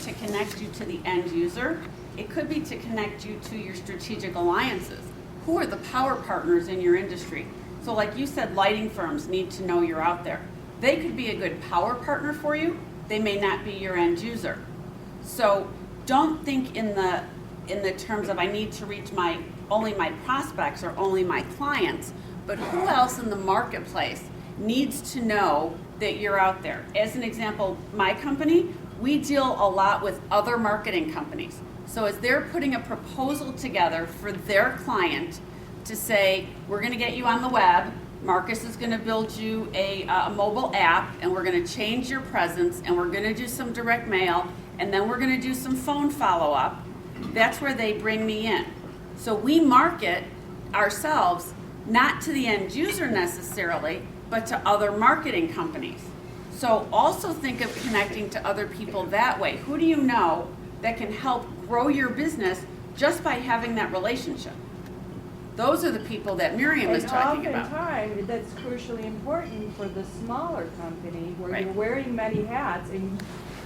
to connect you to the end user. It could be to connect you to your strategic alliances. Who are the power partners in your industry? So like you said, lighting firms need to know you're out there. They could be a good power partner for you. They may not be your end user. So don't think in the terms of I need to reach only my prospects or only my clients, but who else in the marketplace needs to know that you're out there. As an example, my company, we deal a lot with other marketing companies. So as they're putting a proposal together for their client to say, we're going to get you on the web, Marcus is going to build you a mobile app, and we're going to change your presence, and we're going to do some direct mail, and then we're going to do some phone follow-up. That's where they bring me in. So we market ourselves not to the end user necessarily, but to other marketing companies. So also think of connecting to other people that way. Who do you know that can help grow your business just by having that relationship? Those are the people that Miriam was talking about. And oftentimes, that's crucially important for the smaller company where Right. you're wearing many hats and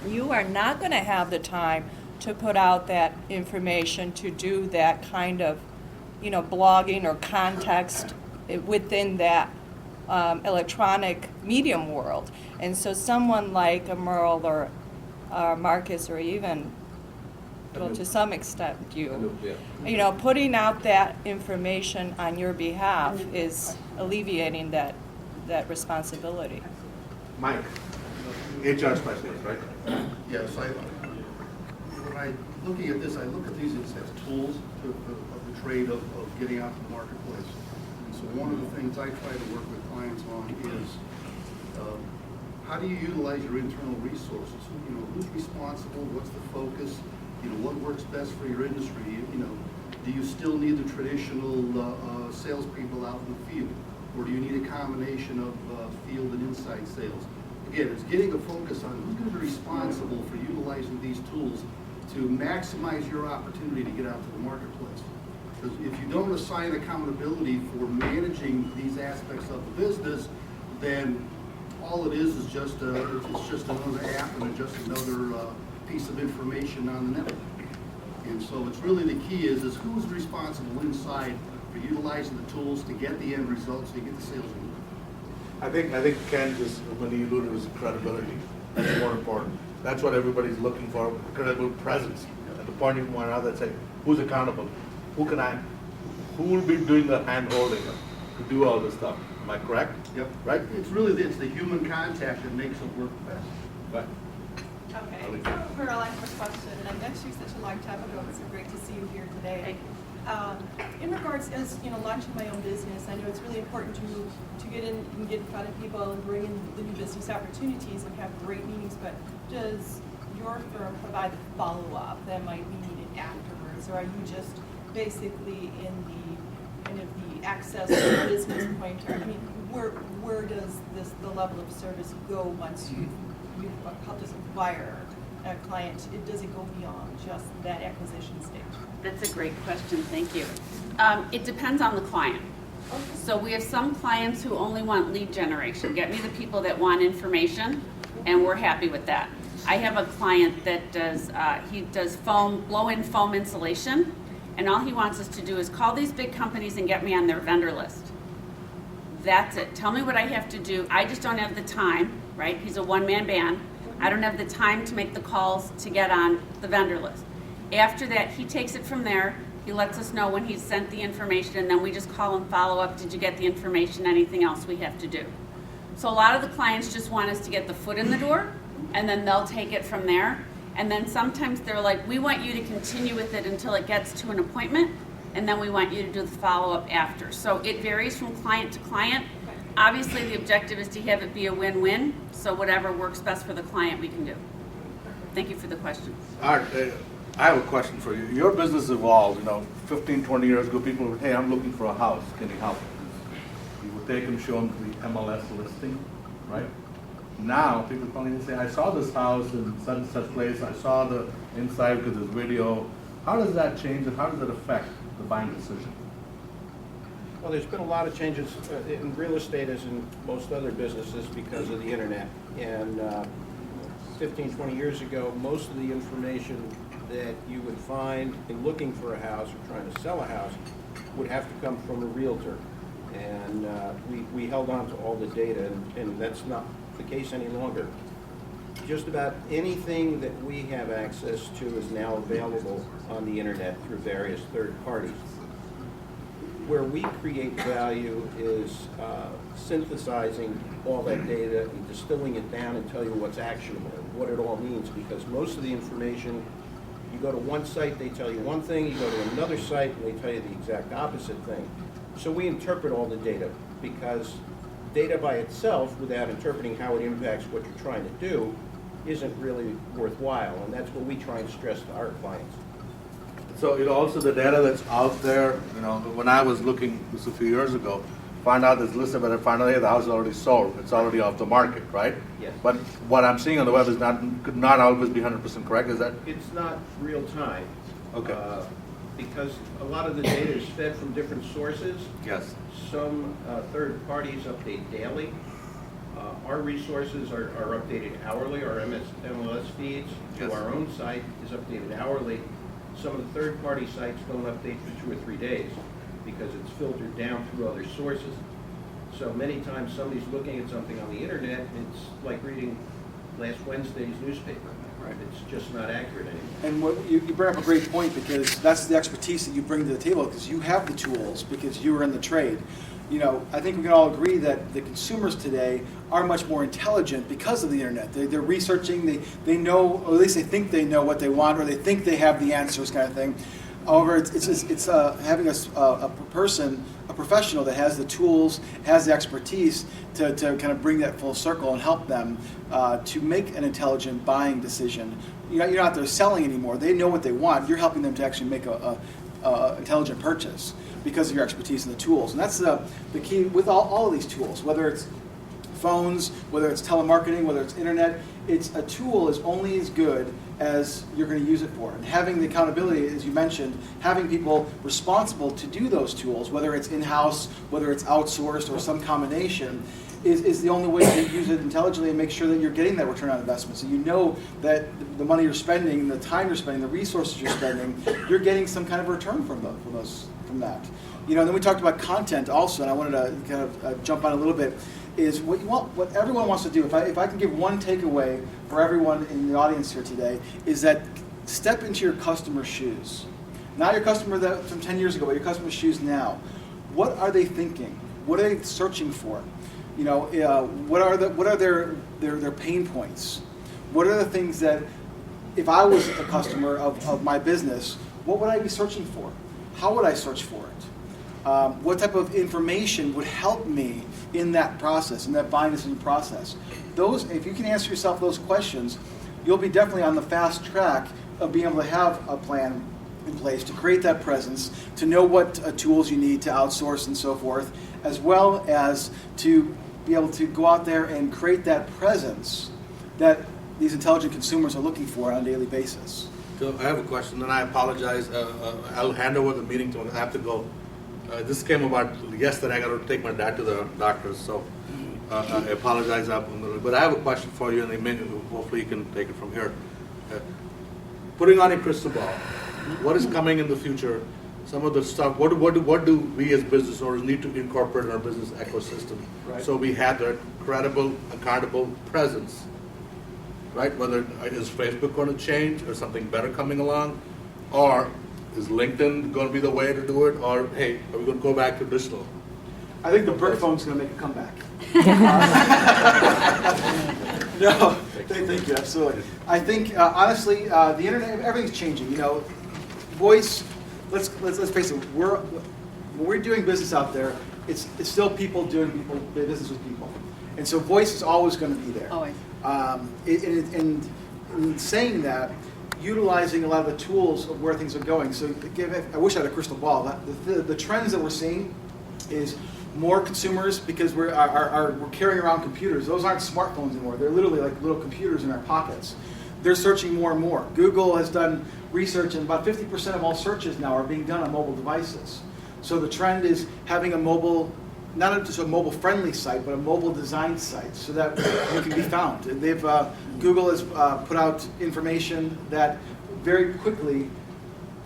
you are not going to have the time to put out that information to do that kind of, blogging or context within that electronic medium world. And so someone like a Merle or Marcus or even to some extent putting out that information on your behalf is alleviating that responsibility. Mike, HR specialist, right? Yes, when I looking at this, I look at these as tools of the trade of getting out to the marketplace. And so one of the things I try to work with clients on is how do you utilize your internal resources? Who's responsible? What's the focus? What works best for your industry? Do you still need the traditional salespeople out in the field, or do you need a combination of field and inside sales? Again, it's getting a focus on who's going to be responsible for utilizing these tools to maximize your opportunity to get out to the marketplace. Because if you don't assign accountability for managing these aspects of the business, then all it is just it's just another app and just another piece of information on the network. And so it's really the key is who's responsible inside for utilizing the tools to get the end results, to get the sales moving. I think Ken just, when he alluded to his credibility, that's more important. That's what everybody's looking for, credible presence. At the point you want out, say, who's accountable? Who will be doing the hand holding to do all this stuff? Am I correct? Yep. Right? It's really the human contact that makes it work best. Right. Okay, so Pearl, I have a question, and I met you such a long time ago. It's so great to see you here today. In regards as launching my own business, I know it's really important to get in and get in front of people and bring in the new business opportunities and have great meetings. But does your firm provide the follow-up that might be needed afterwards, or are you just basically in the kind of the access to the business pointer? I mean, where does the level of service go once you've helped us acquire a client? Does it go beyond just that acquisition stage? That's a great question, thank you. It depends on the client. Okay. So we have some clients who only want lead generation. Get me the people that want information, and we're happy with that. I have a client that does blow-in foam insulation, and all he wants us to do is call these big companies and get me on their vendor list. That's it. Tell me what I have to do. I just don't have the time, right? He's a one-man band. I don't have the time to make the calls to get on the vendor list. After that, he takes it from there. He lets us know when he's sent the information, and then we just call and follow up. Did you get the information? Anything else we have to do? So a lot of the clients just want us to get the foot in the door, and then they'll take it from there. And then sometimes they're like, we want you to continue with it until it gets to an appointment, and then we want you to do the follow-up after. So it varies from client to client. Obviously, the objective is to have it be a win-win, so whatever works best for the client, we can do. Thank you for the question. All right, I have a question for you. Your business evolved, 15, 20 years ago, people would, hey, I'm looking for a house, can you help? You would take them, show them the MLS listing, right? Now, people call in and say, I saw this house in such and such place, I saw the inside because there's video. How does that change and how does it affect the buying decision? Well, there's been a lot of changes in real estate as in most other businesses because of the internet. And 15, 20 years ago, most of the information that you would find in looking for a house or trying to sell a house would have to come from a realtor. And we held on to all the data, and that's not the case any longer. Just about anything that we have access to is now available on the internet through various third parties. Where we create value is synthesizing all that data and distilling it down and tell you what's actionable and what it all means, because most of the information, you go to one site, they tell you one thing, you go to another site, and they tell you the exact opposite thing. So we interpret all the data, because data by itself, without interpreting how it impacts what you're trying to do, isn't really worthwhile, and that's what we try and stress to our clients. So, also the data that's out there, when I was looking this a few years ago, find out this list, but I find out, hey, the house is already sold, it's already off the market, right? Yes. But what I'm seeing on the web is could not always be 100% correct, is that? It's not real time. Okay. Because a lot of the data is fed from different sources. Yes. Some third parties update daily. Our resources are updated hourly. Our MLS feeds to Yes. our own site is updated hourly. Some of the third-party sites don't update for 2 or 3 days because it's filtered down through other sources. So many times somebody's looking at something on the internet, it's like reading last Wednesday's newspaper. Right. It's just not accurate anymore. And what you bring up a great point, because that's the expertise that you bring to the table, because you have the tools, because you are in the trade. I think we can all agree that the consumers today are much more intelligent because of the internet. They're researching, they know, or at least they think they know what they want, or they think they have the answers, kind of thing. However, it's having a professional that has the tools, has the expertise to kind of bring that full circle and help them to make an intelligent buying decision. You're not out there selling anymore. They know what they want. You're helping them to actually make a intelligent purchase because of your expertise in the tools. And that's the key with all of these tools, whether it's phones, whether it's telemarketing, whether it's internet. A tool is only as good as you're going to use it for. And having the accountability, as you mentioned, having people responsible to do those tools, whether it's in-house, whether it's outsourced, or some combination, is the only way to use it intelligently and make sure that you're getting that return on investment. So you know that the money you're spending, the time you're spending, the resources you're spending, you're getting some kind of return from that. Then we talked about content also, and I wanted to kind of jump on a little bit, is what everyone wants to do. If I can give one takeaway for everyone in the audience here today, is that step into your customer's shoes. Not your customer from 10 years ago, but your customer's shoes now. What are they thinking? What are they searching for? What are their pain points? What are the things that, if I was a customer of my business, what would I be searching for? How would I search for it? What type of information would help me in that process, in that buying decision process? If you can answer yourself those questions, you'll be definitely on the fast track of being able to have a plan in place to create that presence, to know what tools you need to outsource and so forth, as well as to be able to go out there and create that presence that these intelligent consumers are looking for on a daily basis. So I have a question, and I apologize. I'll hand over the meeting to him. I have to go. This came about yesterday. I got to take my dad to the doctor, so I apologize. But I have a question for you, and hopefully you can take it from here. Putting on a crystal ball, what is coming in the future? Some of the stuff. What do we as business owners need to incorporate in our business ecosystem, Right. so we have that credible, accountable presence? Right? Whether is Facebook going to change, or something better coming along, or is LinkedIn going to be the way to do it, or hey, are we going to go back to digital? I think the brick phone's going to make a comeback. No, thank you, absolutely. I think, honestly, the internet, everything's changing. Voice, let's face it, when we're doing business out there, it's still people doing business with people. And so voice is always going to be there. Always. And in saying that, utilizing a lot of the tools of where things are going. So I wish I had a crystal ball. The trends that we're seeing is more consumers, because we're carrying around computers. Those aren't smartphones anymore. They're literally like little computers in our pockets. They're searching more and more. Google has done research, and about 50% of all searches now are being done on mobile devices. So the trend is having a mobile not just a mobile-friendly site, but a mobile design site, so that you can be found. And they've Google has put out information that very quickly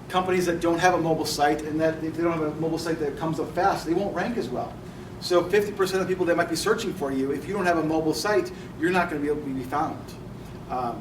companies that don't have a mobile site, and that if they don't have a mobile site that comes up fast, they won't rank as well. So 50% of people that might be searching for you, if you don't have a mobile site, you're not going to be able to be found.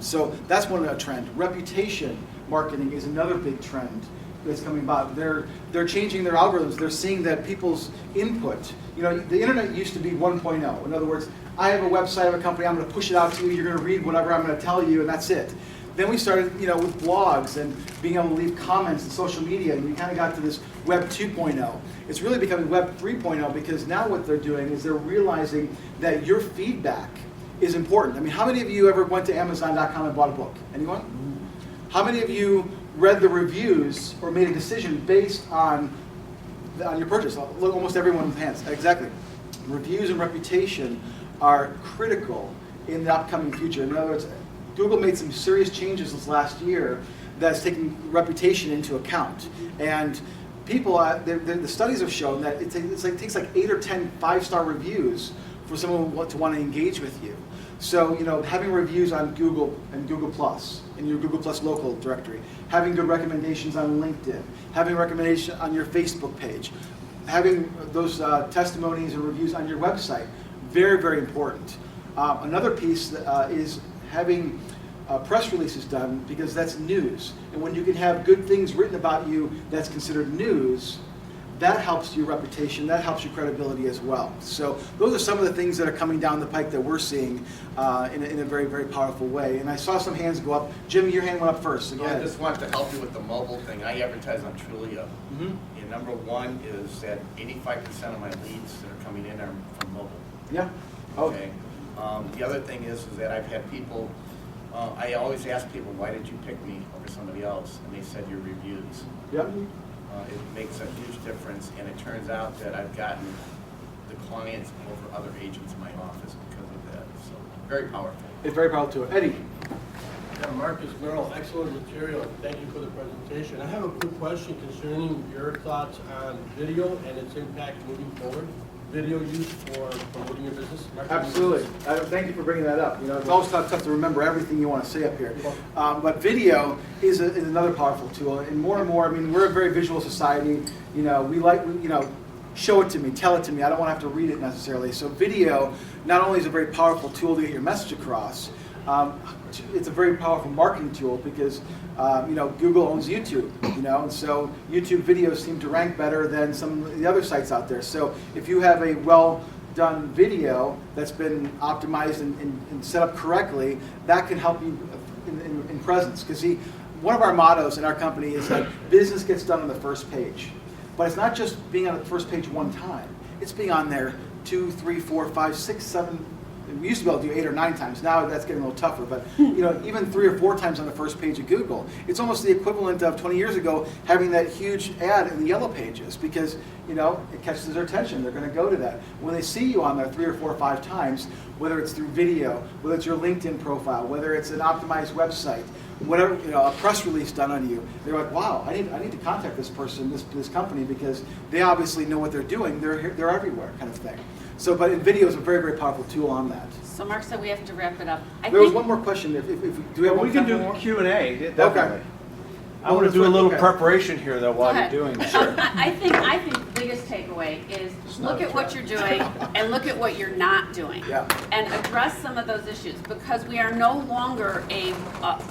So that's one trend. Reputation marketing is another big trend that's coming about. They're changing their algorithms. They're seeing that people's input, the internet used to be 1.0. In other words, I have a website of a company, I'm going to push it out to you, you're going to read whatever I'm going to tell you, and that's it. Then we started, with blogs and being able to leave comments and social media, and we kind of got to this Web 2.0. It's really becoming Web 3.0 because now what they're doing is they're realizing that your feedback is important. I mean, how many of you ever went to Amazon.com and bought a book? Anyone? How many of you read the reviews or made a decision based on your purchase? Almost everyone with hands. Exactly. Reviews and reputation are critical in the upcoming future. In other words, Google made some serious changes this last year that's taking reputation into account. And people, the studies have shown that it takes like 8 or 10 5-star reviews for someone to want to engage with you. So, having reviews on Google and Google Plus, in your Google Plus local directory, having good recommendations on LinkedIn, having recommendation on your Facebook page, having those testimonies and reviews on your website, very, very important. Another piece is having press releases done, because that's news. And when you can have good things written about you that's considered news, that helps your reputation, that helps your credibility as well. So those are some of the things that are coming down the pike that we're seeing in a very, very powerful way. And I saw some hands go up. Jim, your hand went up first. So go ahead. I just wanted to help you with the mobile thing. I advertise on Trulia. Mm-hmm. And number one is that 85% of my leads that are coming in are from mobile. Yeah. Oh. Okay. The other thing is that I've had people, I always ask people, why did you pick me over somebody else? And they said your reviews. Yep. It makes a huge difference, and it turns out that I've gotten the clients over other agents in my office because of that. So very powerful. It's very powerful too. Eddie. Yeah, Marcus Merrill, excellent material. Thank you for the presentation. I have a quick question concerning your thoughts on video and its impact moving forward. Video use for promoting your business? Absolutely. Thank you for bringing that up. It's always tough to remember everything you want to say up here. But video is another powerful tool. And more, I mean, we're a very visual society. We like, show it to me, tell it to me. I don't want to have to read it necessarily. So video not only is a very powerful tool to get your message across, it's a very powerful marketing tool because Google owns YouTube, and so YouTube videos seem to rank better than some of the other sites out there. So if you have a well-done video that's been optimized and set up correctly, that can help you in presence. Because see, one of our mottos in our company is that business gets done on the first page. But it's not just being on the first page one time. It's being on there 2, 3, 4, 5, 6, 7. We used to be able to do 8 or 9 times. Now that's getting a little tougher. But even 3 or 4 times on the first page of Google. It's almost the equivalent of 20 years ago having that huge ad in the yellow pages because it catches their attention. They're going to go to that. When they see you on there 3 or 4 or 5 times, whether it's through video, whether it's your LinkedIn profile, whether it's an optimized website, whatever, a press release done on you, they're like, wow, I need to contact this person, this company, because they obviously know what they're doing. They're everywhere, kind of thing. So, but in video is a very, very powerful tool on that. So Mark said we have to wrap it up. There was one more question. If do we have one We can do more? Q&A, definitely. Okay. I want to do a little Okay. preparation here, though, while Go you're ahead. doing it. I think the biggest takeaway is look at what you're doing and look at what you're not doing. Yeah. And address some of those issues because we are no longer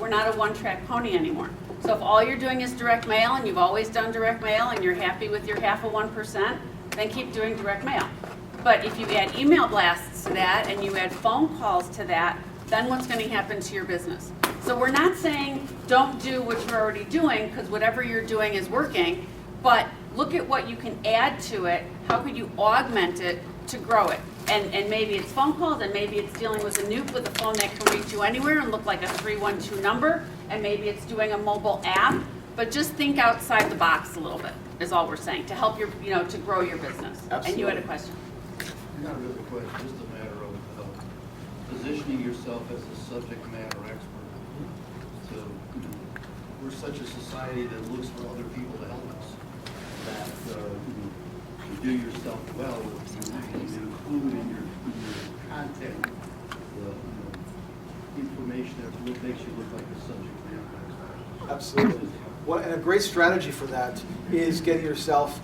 we're not a one-track pony anymore. So if all you're doing is direct mail and you've always done direct mail and you're happy with your 0.5%, then keep doing direct mail. But if you add email blasts to that and you add phone calls to that, then what's going to happen to your business? So we're not saying don't do what you're already doing because whatever you're doing is working, but look at what you can add to it. How could you augment it to grow it? And maybe it's phone calls and maybe it's dealing with a nuke with a phone that can reach you anywhere and look like a 312 number, and maybe it's doing a mobile app, but just think outside the box a little bit is all we're saying to help your, to grow your business. Absolutely. And you had a question. Not really a question, just a matter of positioning yourself as a subject matter expert. So we're such a society that looks for other people to help us. That do yourself well, you include in your content the information that makes you look like a subject matter. Absolutely. Well, and a great strategy for that is getting yourself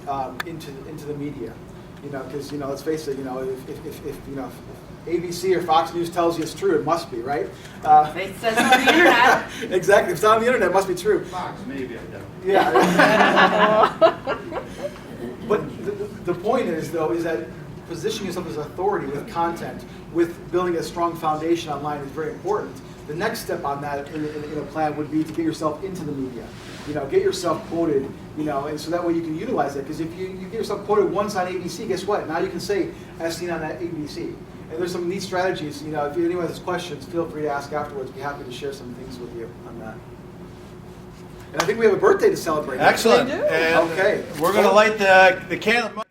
into the media. Because let's face it. If ABC or Fox News tells you it's true, it must be, right? It says on the internet. Exactly. If it's on the internet, it must be true. Fox, maybe, I doubt. Yeah. But the point is, though, is that positioning yourself as authority with content, with building a strong foundation online is very important. The next step on that in a plan would be to get yourself into the media. Get yourself quoted, and so that way you can utilize it. Because if you get yourself quoted once on ABC, guess what? Now you can say, as seen on that ABC. And there's some neat strategies. If anyone has questions, feel free to ask afterwards. Be happy to share some things with you on that. And I think we have a birthday to celebrate. Excellent. They do. And Okay. we're going to light the candle.